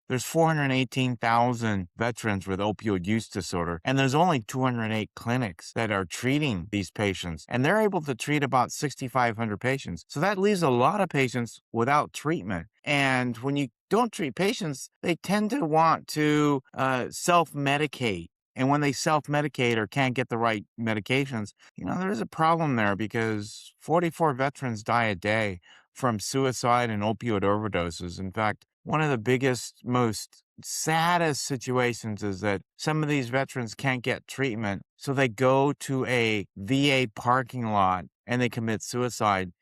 There's 418,000 veterans with opioid use disorder, and there's only 208 clinics that are treating these patients, and they're able to treat about 6,500 patients. So that leaves a lot of patients without treatment. And when you don't treat patients, they tend to want to self-medicate. And when they self-medicate or can't get the right medications, there's a problem there because 44 veterans die a day from suicide and opioid overdoses. In fact, one of the biggest, most saddest situations is that some of these veterans can't get treatment, so they go to a VA parking lot and they commit suicide.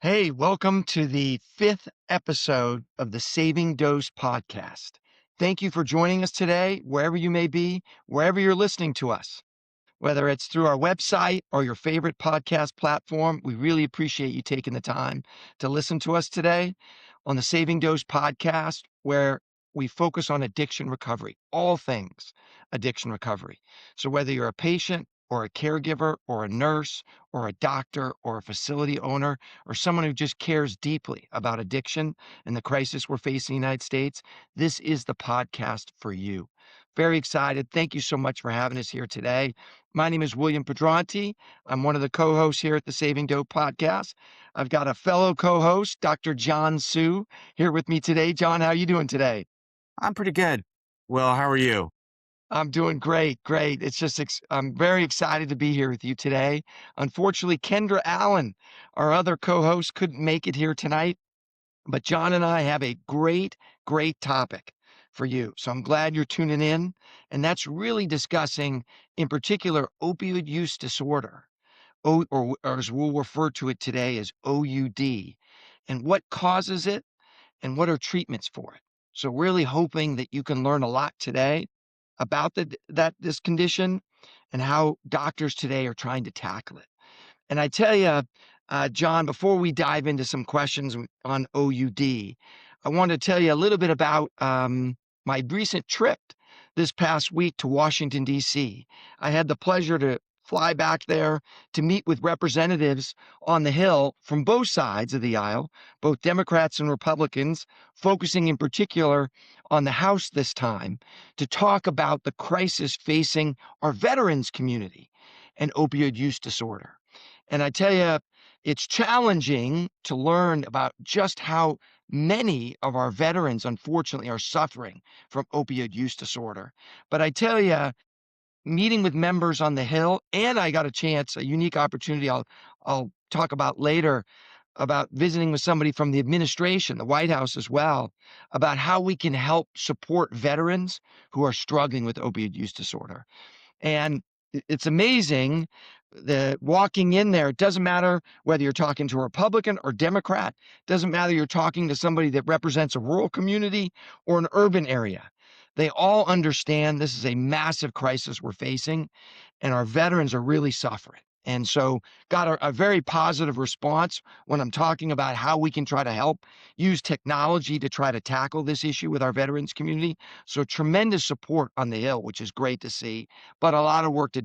Hey, welcome to the fifth episode of the Saving Dose podcast. Thank you for joining us today, wherever you may be, wherever you're listening to us. Whether it's through our website or your favorite podcast platform, we really appreciate you taking the time to listen to us today on the Saving Dose podcast, where we focus on addiction recovery, all things addiction recovery. So whether you're a patient or a caregiver or a nurse or a doctor or a facility owner or someone who just cares deeply about addiction and the crisis we're facing in the United States, this is the podcast for you. Very excited. Thank you so much for having us here today. My name is William Pedranti. I'm one of the co-hosts here at the Saving Dope podcast. I've got a fellow co-host, Dr. John Hsu, here with me today. John, how are you doing today? I'm pretty good. Well, how are you? I'm doing great. It's just, I'm very excited to be here with you today. Unfortunately, Kendra Allen, our other co-host, couldn't make it here tonight, but John and I have a great topic for you. So I'm glad you're tuning in. And that's really discussing, in particular, opioid use disorder, or as we'll refer to it today as OUD, and what causes it and what are treatments for it. So really hoping that you can learn a lot today about this condition and how doctors today are trying to tackle it. And I tell you, John, before we dive into some questions on OUD, I want to tell you a little bit about my recent trip this past week to Washington, D.C. I had the pleasure to fly back there to meet with representatives on the Hill from both sides of the aisle, both Democrats and Republicans, focusing in particular on the House this time to talk about the crisis facing our veterans community and opioid use disorder. And I tell you, it's challenging to learn about just how many of our veterans, unfortunately, are suffering from opioid use disorder. But I tell you, meeting with members on the Hill, and I got a unique opportunity I'll talk about later, about visiting with somebody from the administration, the White House as well, about how we can help support veterans who are struggling with opioid use disorder. And it's amazing that walking in there, it doesn't matter whether you're talking to a Republican or Democrat, doesn't matter you're talking to somebody that represents a rural community or an urban area. They all understand this is a massive crisis we're facing, and our veterans are really suffering. And so got a very positive response when I'm talking about how we can try to help use technology to try to tackle this issue with our veterans community. So tremendous support on the Hill, which is great to see, but a lot of work to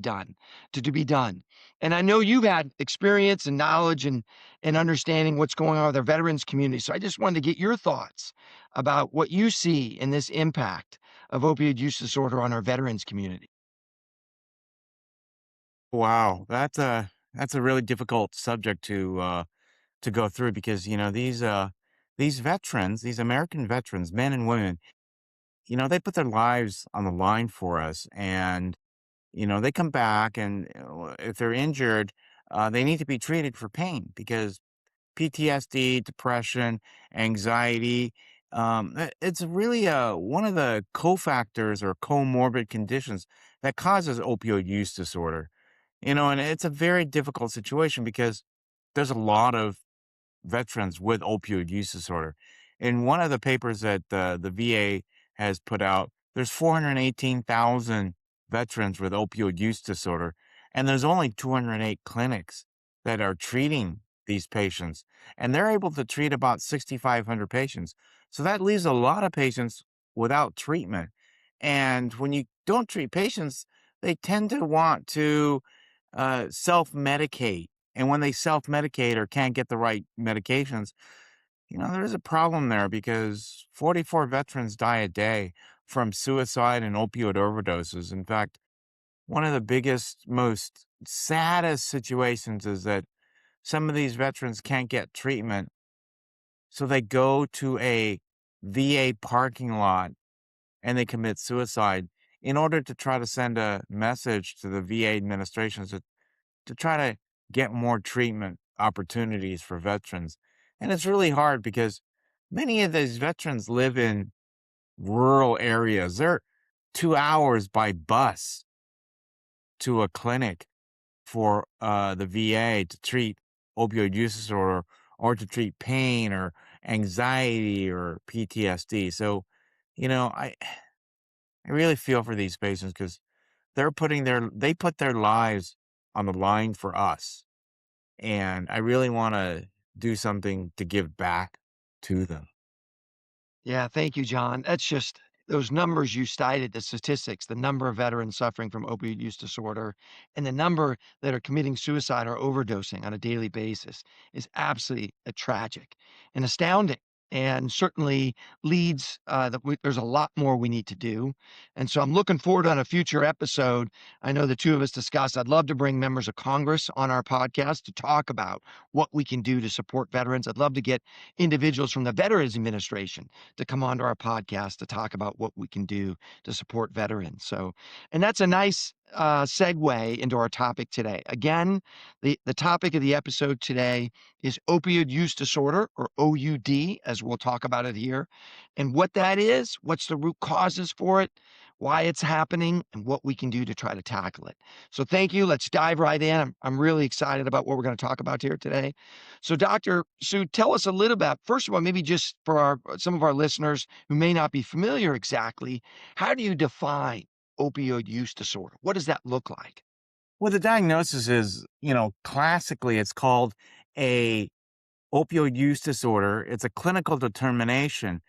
be done. And I know you've had experience and knowledge and understanding what's going on with our veterans community. So I just wanted to get your thoughts about what you see in this impact of opioid use disorder on our veterans community. Wow, that's a really difficult subject to go through because these veterans, these American veterans, men and women, they put their lives on the line for us, and they come back, and if they're injured, they need to be treated for pain because PTSD, depression, anxiety. It's really one of the cofactors or comorbid conditions that causes opioid use disorder. And it's a very difficult situation because there's a lot of veterans with opioid use disorder. In one of the papers that the VA has put out, there's 418,000 veterans with opioid use disorder, and there's only 208 clinics that are treating these patients, and they're able to treat about 6,500 patients. So that leaves a lot of patients without treatment. And when you don't treat patients, they tend to want to self medicate. And when they self-medicate or can't get the right medications, there's a problem there because 44 veterans die a day from suicide and opioid overdoses. In fact, one of the biggest, most saddest situations is that some of these veterans can't get treatment, so they go to a VA parking lot and they commit suicide in order to try to send a message to the VA administration to try to get more treatment opportunities for veterans. And it's really hard because many of these veterans live in rural areas. They're 2 hours by bus to a clinic for the VA to treat opioid use disorder or to treat pain or anxiety or PTSD. So, I really feel for these patients because they put their lives on the line for us. And I really want to do something to give back to them. Yeah, thank you, John. That's just those numbers you cited, the statistics, the number of veterans suffering from opioid use disorder, and the number that are committing suicide or overdosing on a daily basis is absolutely tragic and astounding. And certainly leads that there's a lot more we need to do. And so I'm looking forward on a future episode. I know the two of us discussed. I'd love to bring members of Congress on our podcast to talk about what we can do to support veterans. I'd love to get individuals from the Veterans Administration to come onto our podcast to talk about what we can do to support veterans. So, and that's a nice segue into our topic today. Again, the topic of the episode today is opioid use disorder, or OUD, as we'll talk about it here, and what that is, what's the root causes for it, why it's happening, and what we can do to try to tackle it. So, thank you. Let's dive right in. I'm really excited about what we're going to talk about here today. So, Dr. Hsu, tell us a little about, first of all, maybe just for some of our listeners who may not be familiar exactly, how do you define opioid use disorder? What does that look like? Well, the diagnosis is, classically it's called a opioid use disorder. It's a clinical determination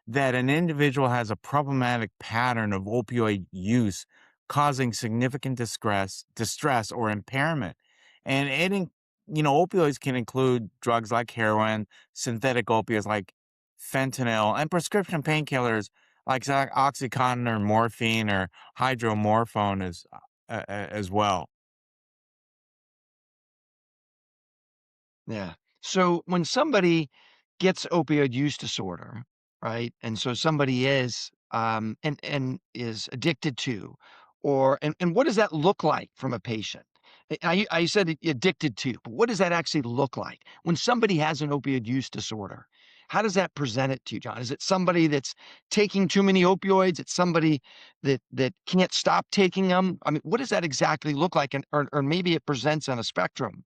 that an individual has a problematic pattern of opioid use causing significant distress or impairment. And opioids can include drugs like heroin, synthetic opioids like fentanyl, and prescription painkillers like Oxycontin or morphine or hydromorphone as well. Yeah. So when somebody gets opioid use disorder, right? And so somebody is and is addicted to, and what does that look like from a patient? I said addicted to, but what does that actually look like when somebody has an opioid use disorder? How does that present it to you, John? Is it somebody that's taking too many opioids? It's somebody that can't stop taking them? I mean, what does that exactly look like? And or maybe it presents on a spectrum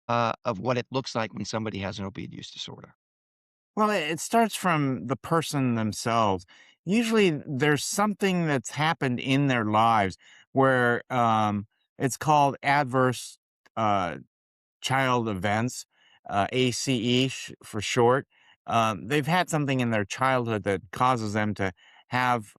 of what it looks like when somebody has an opioid use disorder. Well, it starts from the person themselves. Usually, there's something that's happened in their lives where it's called adverse uh, child events, ACE for short. They've had something in their childhood that causes them to have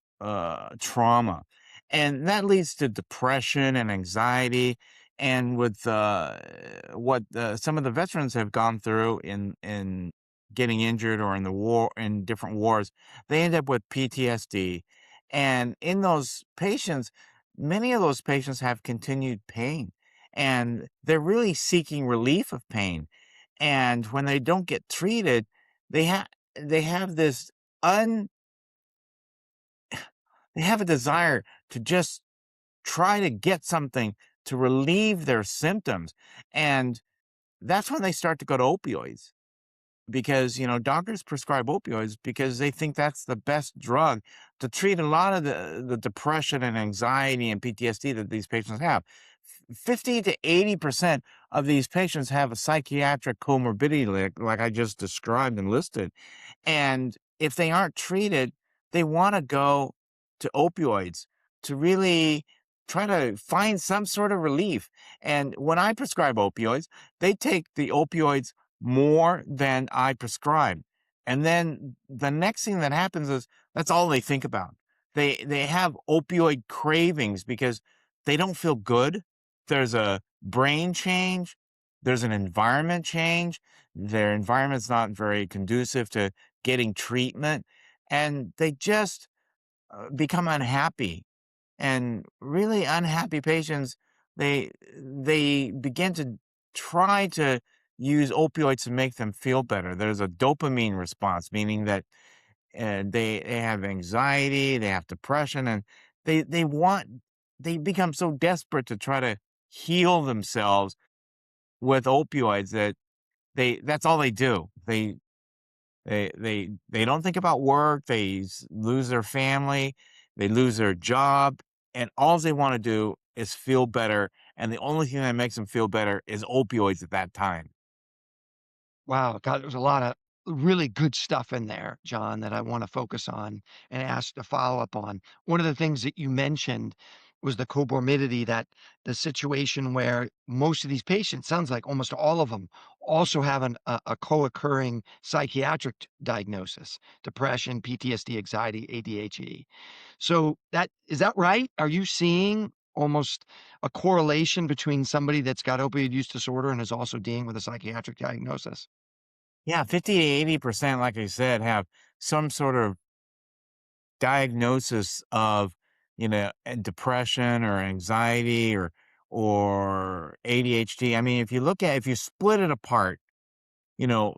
trauma. And that leads to depression and anxiety. And with what some of the veterans have gone through in getting injured or in the war, in different wars, they end up with PTSD. And in those patients, many of those patients have continued pain and they're really seeking relief of pain. And when they don't get treated, they have they have this un they have a desire to just try to get something to relieve their symptoms. And that's when they start to go to opioids because doctors prescribe opioids because they think that's the best drug to treat a lot of the depression and anxiety and PTSD that these patients have. 50 to 80% of these patients have a psychiatric comorbidity like I just described and listed. And if they aren't treated, they want to go to opioids to really try to find some sort of relief. And when I prescribe opioids, they take the opioids more than I prescribe. And then the next thing that happens is that's all they think about. They have opioid cravings because they don't feel good. There's a brain change There's an environment change. Their environment's not very conducive to getting treatment, and they just become unhappy. And really unhappy patients, they begin to try to use opioids to make them feel better. There's a dopamine response, meaning that they have anxiety, they have depression, and they want they become so desperate to try to heal themselves with opioids that that's all they do. They don't think about work, lose their family, they lose their job, and all they wanna do is feel better, and the only thing that makes them feel better is opioids at that time. Wow, God, there's a lot of really good stuff in there, John, that I want to focus on and ask to follow up on. One of the things that you mentioned was the comorbidity, that the situation where most of these patients, sounds like almost all of them, also have a co-occurring psychiatric diagnosis, depression, PTSD, anxiety, ADHD. So that is that right? Are you seeing almost a correlation between somebody that's got opioid use disorder and is also dealing with a psychiatric diagnosis? Yeah, 50 to 80%, like I said, have some sort of diagnosis of, depression or anxiety or ADHD. I mean, if you split it apart, you know,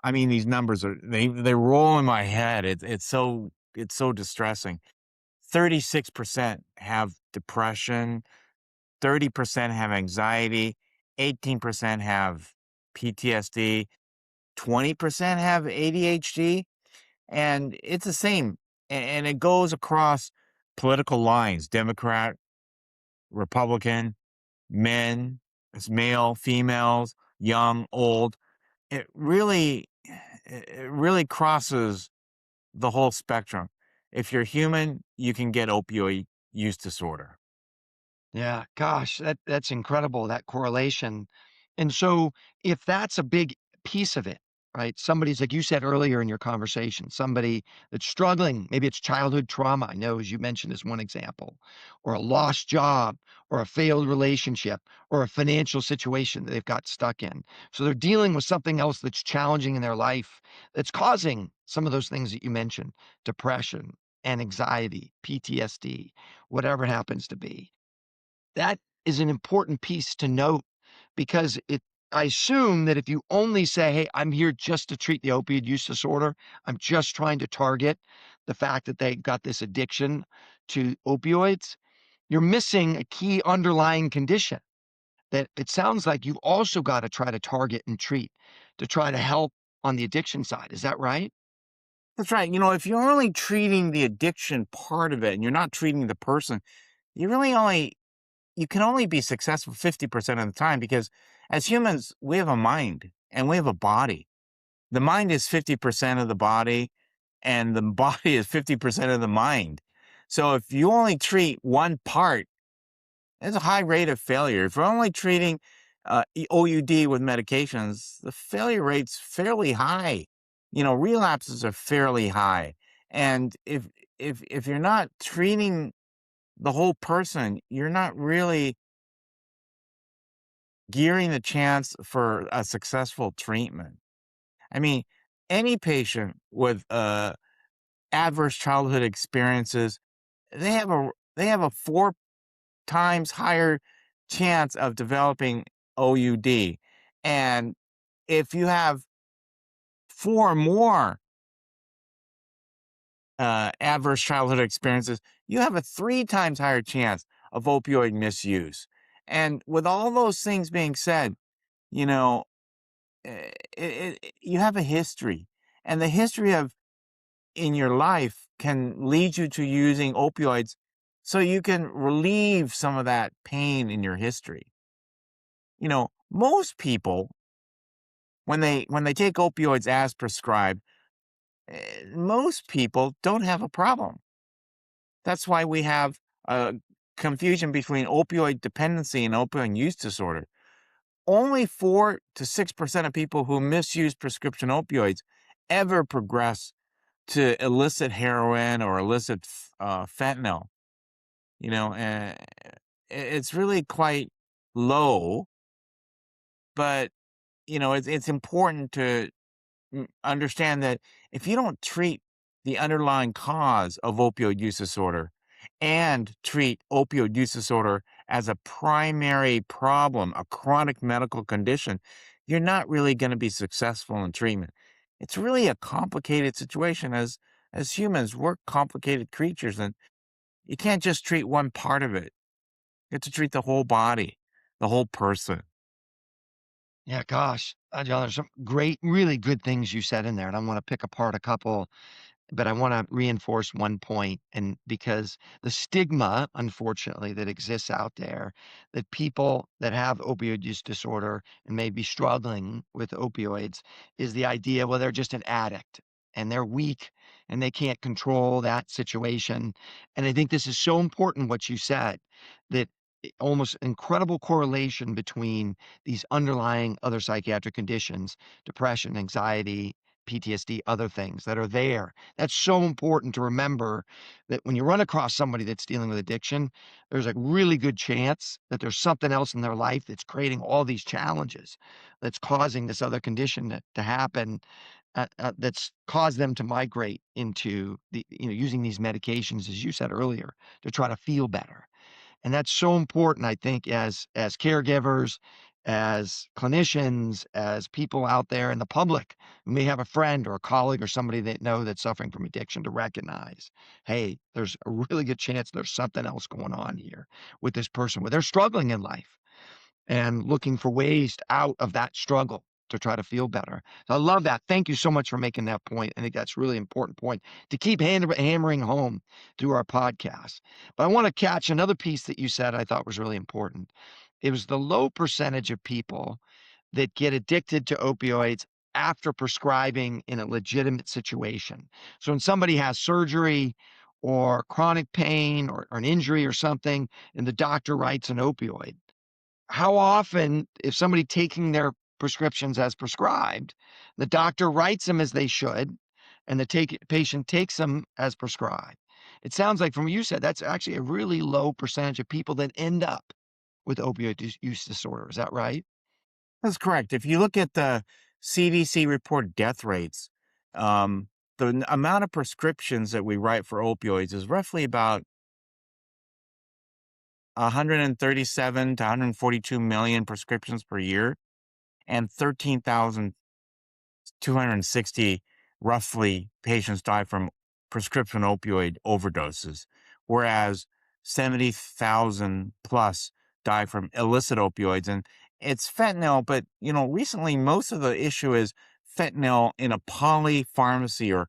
I mean, these numbers they roll in my head. It's so distressing. 36% have depression, 30% have anxiety, 18% have PTSD, 20% have ADHD, and it's the same. And it goes across political lines, Democrat, Republican, men, it's male, females, young, old. It really crosses the whole spectrum. If you're human, you can get opioid use disorder. Yeah, gosh, that's incredible, that correlation. And so if that's a big piece of it, right? Somebody's like you said earlier in your conversation, somebody that's struggling, maybe it's childhood trauma, I know as you mentioned as one example, or a lost job, or a failed relationship, or a financial situation that they've got stuck in. So they're dealing with something else that's challenging in their life that's causing some of those things that you mentioned, depression and anxiety, PTSD, whatever it happens to be. That is an important piece to note because I assume that if you only say, "Hey, I'm here just to treat the opioid use disorder. I'm just trying to target the fact that they got this addiction to opioids," you're missing a key underlying condition that it sounds like you've also gotta try to target and treat to try to help on the addiction side. Is that right? That's right. If you're only treating the addiction part of it and you're not treating the person, you can only be successful 50% of the time because as humans, we have a mind and we have a body. The mind is 50% of the body and the body is 50% of the mind. So if you only treat one part, there's a high rate of failure. If we're only treating OUD with medications, the failure rate's fairly high. Relapses are fairly high. And if you're not treating the whole person, you're not really gearing the chance for a successful treatment. I mean, any patient with adverse childhood experiences, they have a 4 times higher chance of developing OUD. And if you have 4 more adverse childhood experiences, you have a 3 times higher chance of opioid misuse. And with all those things being said, you know, you have a history, and the history of in your life can lead you to using opioids so you can relieve some of that pain in your history. Most people when they take opioids as prescribed, most people don't have a problem. That's why we have a confusion between opioid dependency and opioid use disorder. Only 4 to 6% of people who misuse prescription opioids ever progress to illicit heroin or illicit fentanyl. You know, it's really quite low. But, it's important to understand that if you don't treat the underlying cause of opioid use disorder and treat opioid use disorder as a primary problem, a chronic medical condition, you're not really going to be successful in treatment. It's really a complicated situation as humans, we're complicated creatures and you can't just treat one part of it. You have to treat the whole body, the whole person. Yeah, gosh, John, there's some great, really good things you said in there, and I want to pick apart a couple. But I wanna reinforce one point, and because the stigma, unfortunately, that exists out there, that people that have opioid use disorder and may be struggling with opioids is the idea, well, they're just an addict and they're weak and they can't control that situation. And I think this is so important what you said, that almost incredible correlation between these underlying other psychiatric conditions, depression, anxiety, PTSD, other things that are there. That's so important to remember that when you run across somebody that's dealing with addiction, there's a really good chance that there's something else in their life that's creating all these challenges, that's causing this other condition to happen, that's caused them to migrate into using these medications, as you said earlier, to try to feel better. And that's so important, I think, as caregivers, as clinicians, as people out there in the public who may have a friend or a colleague or somebody they know that's suffering from addiction to recognize, hey, there's a really good chance there's something else going on here with this person where they're struggling in life and looking for ways out of that struggle to try to feel better. So I love that. Thank you so much for making that point. I think that's a really important point to keep hammering home through our podcast. But I want to catch another piece that you said I thought was really important. It was the low percentage of people that get addicted to opioids after prescribing in a legitimate situation. So when somebody has surgery or chronic pain or an injury or something, and the doctor writes an opioid, how often, if somebody taking their prescriptions as prescribed, the doctor writes them as they should, and the patient takes them as prescribed? It sounds like from what you said, that's actually a really low percentage of people that end up with opioid use disorder. Is that right? That's correct. If you look at the CDC reported death rates, the amount of prescriptions that we write for opioids is roughly about 137 to 142 million prescriptions per year, and 13,260 roughly patients die from prescription opioid overdoses, whereas 70,000 plus die from illicit opioids. And it's fentanyl, but recently most of the issue is fentanyl in a polypharmacy or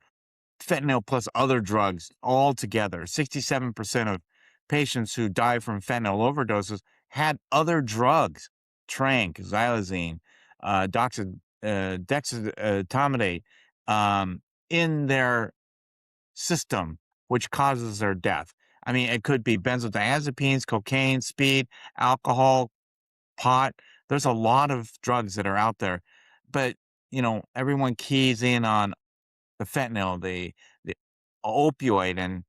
fentanyl plus other drugs all together. 67% of patients who die from fentanyl overdoses had other drugs, tranq, xylazine, dexamethasone, in their system, which causes their death. I mean, it could be benzodiazepines, cocaine, speed, alcohol, pot. There's a lot of drugs that are out there, but everyone keys in on the fentanyl, the opioid, and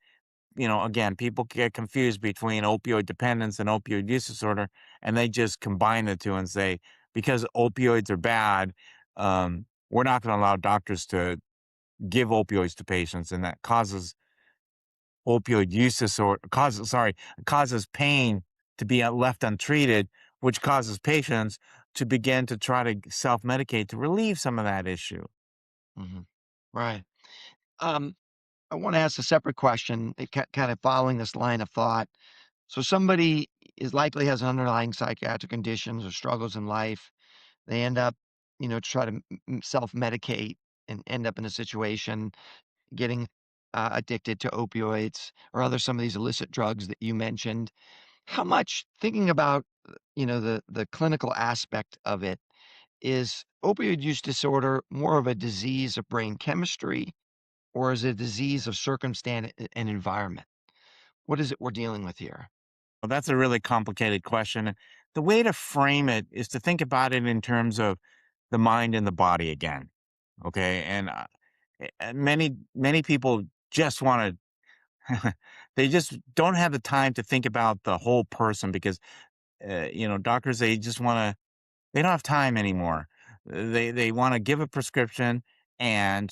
again, people get confused between opioid dependence and opioid use disorder, and they just combine the two and say because opioids are bad, we're not going to allow doctors to give opioids to patients, and that causes opioid use disorder. Causes pain to be left untreated, which causes patients to begin to try to self medicate to relieve some of that issue. Mhm. Right. Um, I wanna ask a separate question, kind of following this line of thought. So somebody is likely has underlying psychiatric conditions or struggles in life. They end up, try to self-medicate and end up in a situation getting addicted to opioids or other some of these illicit drugs that you mentioned. How much thinking about, the clinical aspect of it, is opioid use disorder more of a disease of brain chemistry or is it a disease of circumstance and environment? What is it we're dealing with here? Well, that's a really complicated question. The way to frame it is to think about it in terms of the mind and the body again. Okay. And many people just want to, they just don't have the time to think about the whole person because, doctors, they just want to They don't have time anymore. They want to give a prescription and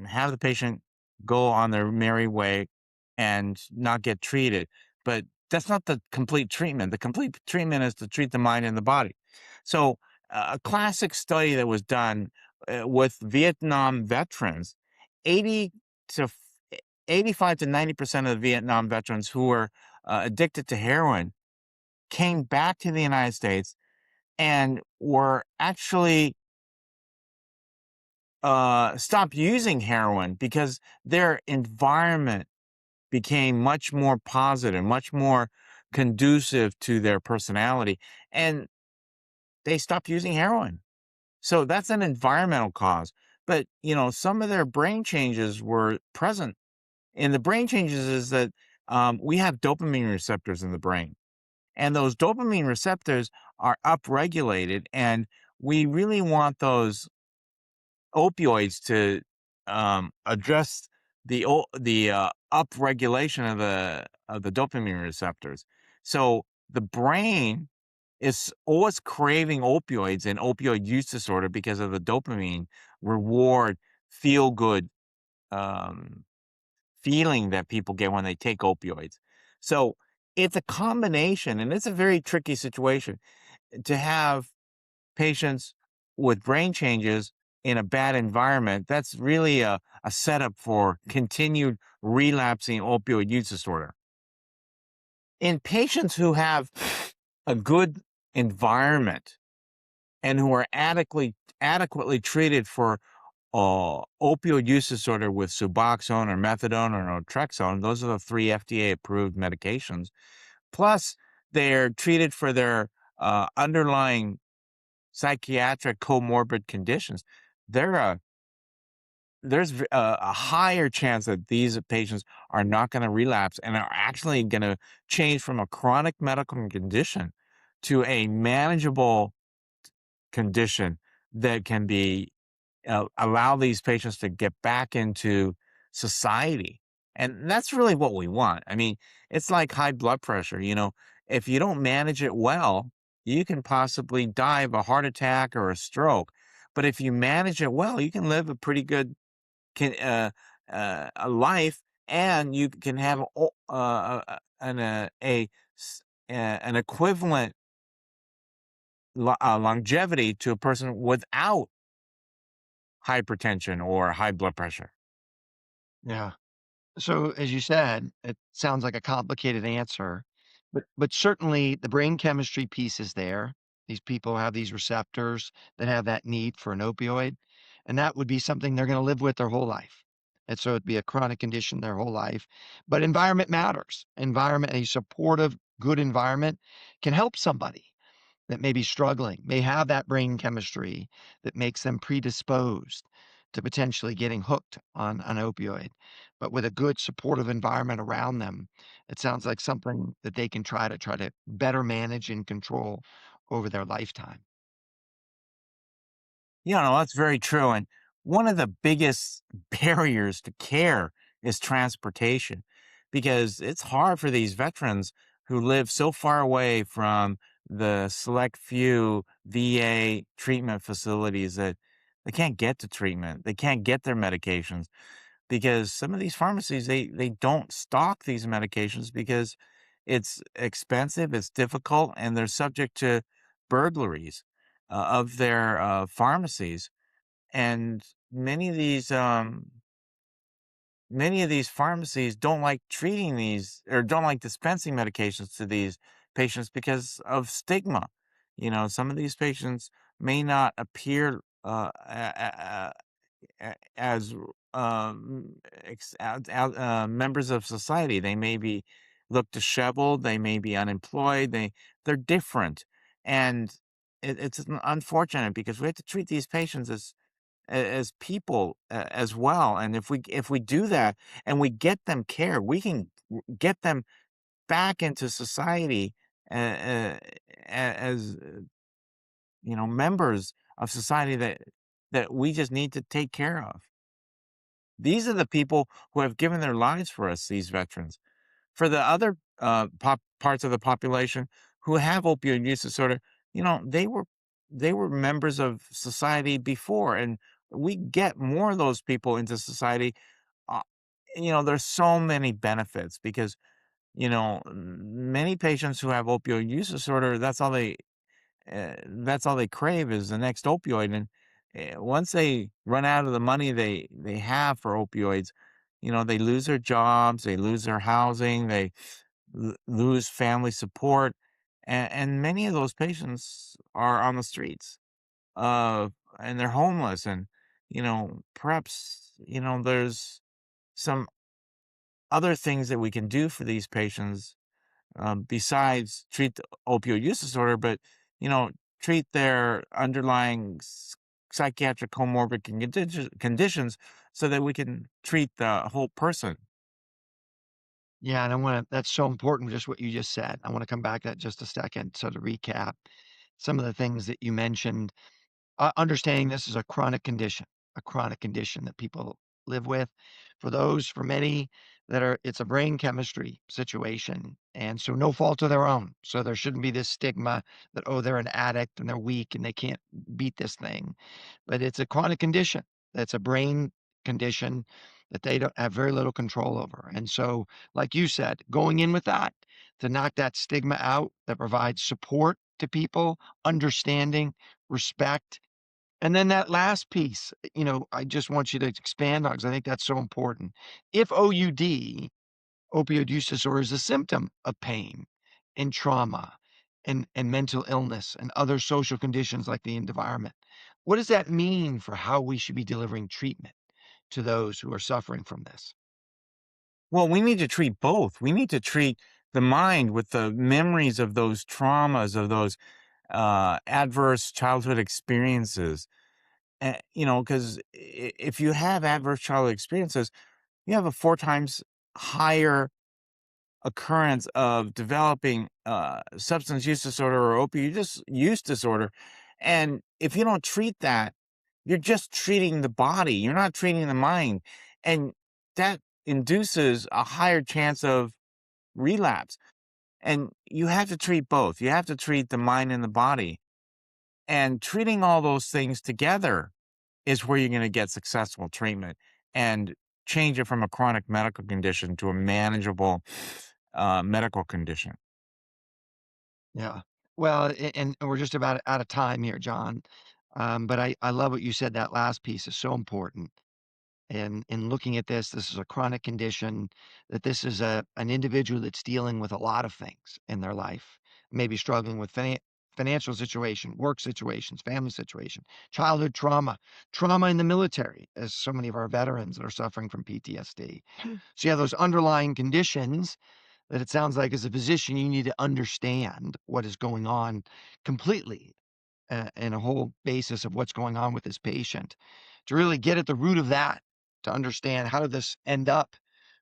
have the patient go on their merry way and not get treated. But that's not the complete treatment. The complete treatment is to treat the mind and the body. So, a classic study that was done with Vietnam veterans, 80 to 85 to 90% of the Vietnam veterans who were addicted to heroin came back to the United States and were actually stopped using heroin because their environment became much more positive, much more conducive to their personality, and they stopped using heroin. So that's an environmental cause. But, some of their brain changes were present. And the brain changes is that we have dopamine receptors in the brain. And those dopamine receptors are upregulated. And we really want those opioids to address the upregulation of the dopamine receptors. So the brain is always craving opioids and opioid use disorder because of the dopamine reward, feel good um, feeling that people get when they take opioids. So it's a combination, and it's a very tricky situation to have patients with brain changes in a bad environment. That's really a setup for continued relapsing opioid use disorder. In patients who have a good environment and who are adequately treated for opioid use disorder with Suboxone or methadone or naltrexone, those are the three FDA-approved medications. Plus, they're treated for their underlying psychiatric comorbid conditions. There are there's a higher chance that these patients are not going to relapse and are actually going to change from a chronic medical condition to a manageable condition that can be allow these patients to get back into society. And that's really what we want. I mean, it's like high blood pressure. If you don't manage it well, you can possibly die of a heart attack or a stroke. But if you manage it well, you can live a pretty good a life, and you can have an equivalent longevity to a person without hypertension or high blood pressure. Yeah. So, as you said, it sounds like a complicated answer, but certainly the brain chemistry piece is there. These people have these receptors that have that need for an opioid, and that would be something they're going to live with their whole life. And so it'd be a chronic condition their whole life. But environment matters. Environment, a supportive, good environment can help somebody that may be struggling, may have that brain chemistry that makes them predisposed to potentially getting hooked on an opioid. But with a good supportive environment around them, it sounds like something that they can try to better manage and control over their lifetime. That's very true. And one of the biggest barriers to care is transportation because it's hard for these veterans who live so far away from the select few VA treatment facilities that they can't get to treatment. They can't get their medications because some of these pharmacies they don't stock these medications because it's expensive, it's difficult, and they're subject to burglaries of their pharmacies. And many of these pharmacies don't like treating these or don't like dispensing medications to these patients because of stigma. Some of these patients may not appear as members of society. They may be look disheveled. They may be unemployed. They're different, and it's unfortunate because we have to treat these patients as people as well. And if we do that and we get them care, we can get them back into society as members of society that we just need to take care of. These are the people who have given their lives for us, these veterans. For the other parts of the population who have opioid use disorder, they were members of society before, and we get more of those people into society. uh, there's so many benefits because many patients who have opioid use disorder, that's all they crave is the next opioid. And once they run out of the money they have for opioids, they lose their jobs, they lose their housing, they lose family support, and many of those patients are on the streets, uh, and they're homeless. And perhaps there's some other things that we can do for these patients, besides treat the opioid use disorder, but you know, treat their underlying psychiatric comorbid conditions so that we can treat the whole person. Yeah, and I wanna that's so important, just what you just said. I wanna come back to that just a second. So to recap, some of the things that you mentioned, understanding this is a chronic condition that people live with. For many that are it's a brain chemistry situation, and so no fault of their own. So there shouldn't be this stigma that, "Oh, they're an addict and they're weak and they can't beat this thing." But it's a chronic condition. It's a brain condition that they don't have very little control over. And so, like you said, going in with that to knock that stigma out, that provides support to people, understanding, respect. And then that last piece, I just want you to expand on because I think that's so important. If OUD, opioid use disorder, is a symptom of pain and trauma and mental illness and other social conditions like the environment, what does that mean for how we should be delivering treatment to those who are suffering from this? Well, we need to treat both. We need to treat the mind with the memories of those traumas, of those adverse childhood experiences. Because if you have adverse childhood experiences, you have a four times higher occurrence of developing substance use disorder or use disorder. And if you don't treat that, you're just treating the body, you're not treating the mind. And that induces a higher chance of relapse. And you have to treat both. You have to treat the mind and the body. And treating all those things together is where you're going to get successful treatment and change it from a chronic medical condition to a manageable medical condition. Yeah. Well, and we're just about out of time here, John. But I love what you said. That last piece is so important. And in looking at this is a chronic condition, that this is an individual that's dealing with a lot of things in their life, maybe struggling with financial situation, work situations, family situation, childhood trauma, trauma in the military, as so many of our veterans that are suffering from PTSD. So you have those underlying conditions that it sounds like as a physician, you need to understand what is going on completely, and a whole basis of what's going on with this patient to really get at the root of that, to understand how did this end up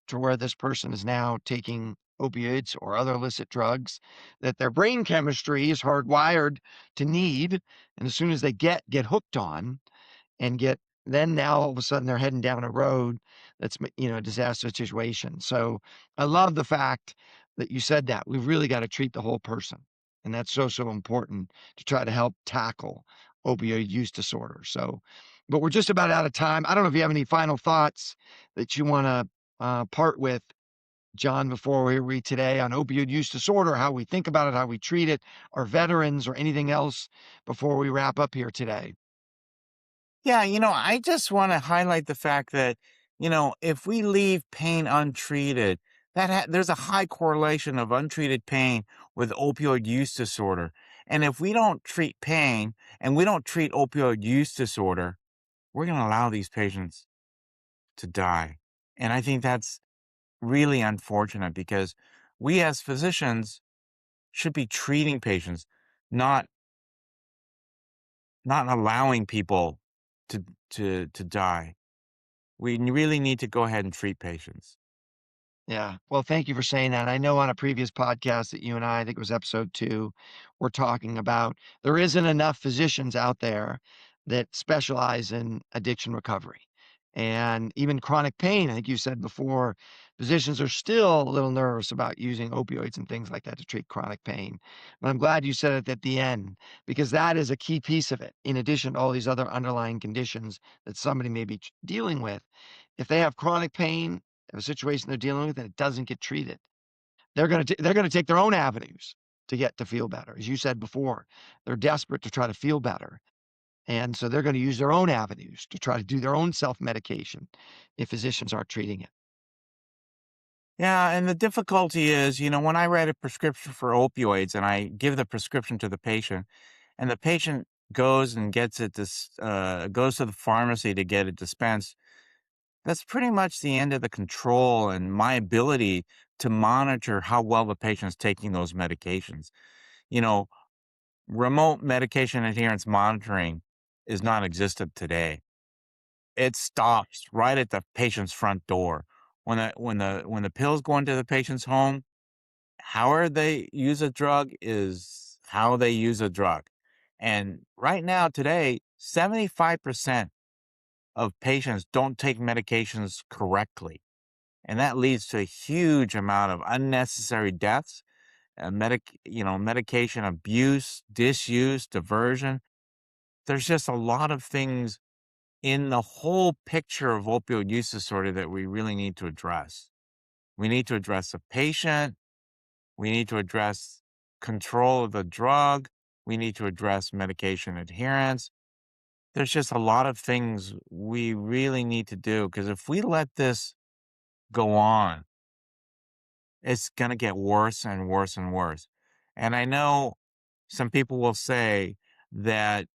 to where this person is now taking opioids or other illicit drugs that their brain chemistry is hardwired to need. And as soon as they get hooked on, and get then now all of a sudden they're heading down a road that's a disaster situation. So I love the fact that you said that we've really got to treat the whole person, and that's so important to try to help tackle opioid use disorder. So, but we're just about out of time. I don't know if you have any final thoughts that you want to part with, John, before we read today on opioid use disorder, how we think about it, how we treat it, our veterans, or anything else before we wrap up here today. Yeah, I just want to highlight the fact that, if we leave pain untreated, there's a high correlation of untreated pain with opioid use disorder. And if we don't treat pain and we don't treat opioid use disorder, we're going to allow these patients to die. And I think that's really unfortunate because we as physicians should be treating patients, not not allowing people to die. We really need to go ahead and treat patients. Yeah. Well, thank you for saying that. I know on a previous podcast that you and I think it was episode 2, we're talking about there isn't enough physicians out there that specialize in addiction recovery and even chronic pain. I think you said before Physicians are still a little nervous about using opioids and things like that to treat chronic pain. But I'm glad you said it at the end because that is a key piece of it. In addition to all these other underlying conditions that somebody may be dealing with, if they have chronic pain, a situation they're dealing with and it doesn't get treated, they're going to take their own avenues to get to feel better. As you said before, they're desperate to try to feel better. And so they're going to use their own avenues to try to do their own self-medication if physicians aren't treating it. Yeah, and the difficulty is, when I write a prescription for opioids and I give the prescription to the patient, and the patient goes and gets it goes to the pharmacy to get it dispensed, that's pretty much the end of the control and my ability to monitor how well the patient's taking those medications. You know, remote medication adherence monitoring is non-existent today. It stops right at the patient's front door. When the pills go into the patient's home, however they use a drug is how they use a drug. And right now, today, 75% of patients don't take medications correctly. And that leads to a huge amount of unnecessary deaths, medication abuse, disuse, diversion. There's just a lot of things in the whole picture of opioid use disorder that we really need to address. We need to address the patient. We need to address control of the drug. We need to address medication adherence. There's just a lot of things we really need to do because if we let this go on, it's going to get worse and worse and worse. And I know some people will say that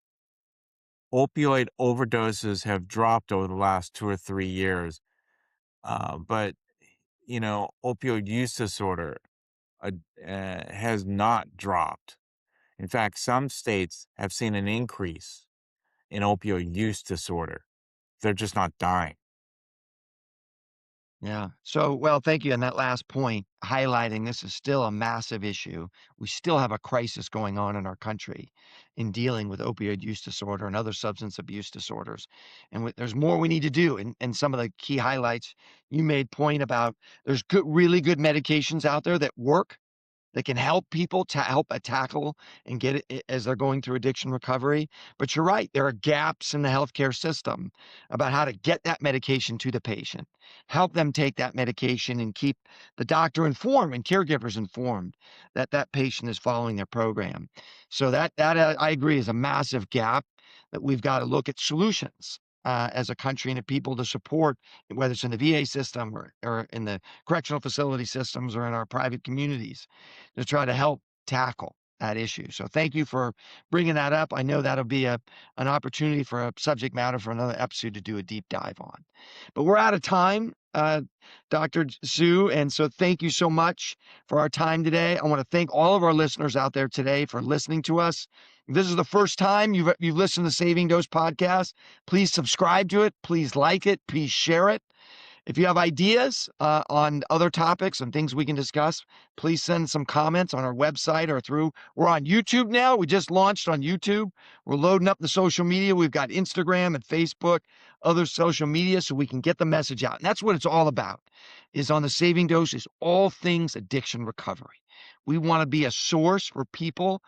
opioid overdoses have dropped over the last 2 or 3 years. But, opioid use disorder uh, has not dropped. In fact, some states have seen an increase in opioid use disorder. They're just not dying. Yeah. So, well, thank you. And that last point, highlighting this is still a massive issue. We still have a crisis going on in our country in dealing with opioid use disorder and other substance abuse disorders. And there's more we need to do. And some of the key highlights you made point about there's really good medications out there that work that can help people to help tackle and get it as they're going through addiction recovery. But you're right, there are gaps in the healthcare system about how to get that medication to the patient, help them take that medication and keep the doctor informed and caregivers informed that that patient is following their program. So that I agree is a massive gap that we've got to look at solutions. As a country and a people to support, whether it's in the VA system or in the correctional facility systems or in our private communities to try to help tackle that issue. So thank you for bringing that up. I know that'll be an opportunity for a subject matter for another episode to do a deep dive on. But we're out of time, Dr. Hsu, and so thank you so much for our time today. I want to thank all of our listeners out there today for listening to us. If this is the first time you've listened to Saving Dose podcast, please subscribe to it, please like it, please share it. If you have ideas on other topics and things we can discuss, please send some comments on our website or through. We're on YouTube now. We just launched on YouTube. We're loading up the social media. We've got Instagram and Facebook, other social media, so we can get the message out. And that's what it's all about, is on the Saving Dose is all things addiction recovery. We want to be a source for people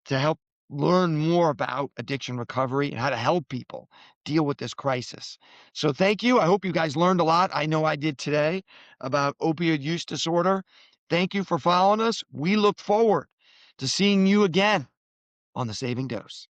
to help learn more about addiction recovery and how to help people deal with this crisis. So thank you. I hope you guys learned a lot. I know I did today about opioid use disorder. Thank you for following us. We look forward to seeing you again on the Saving Dose.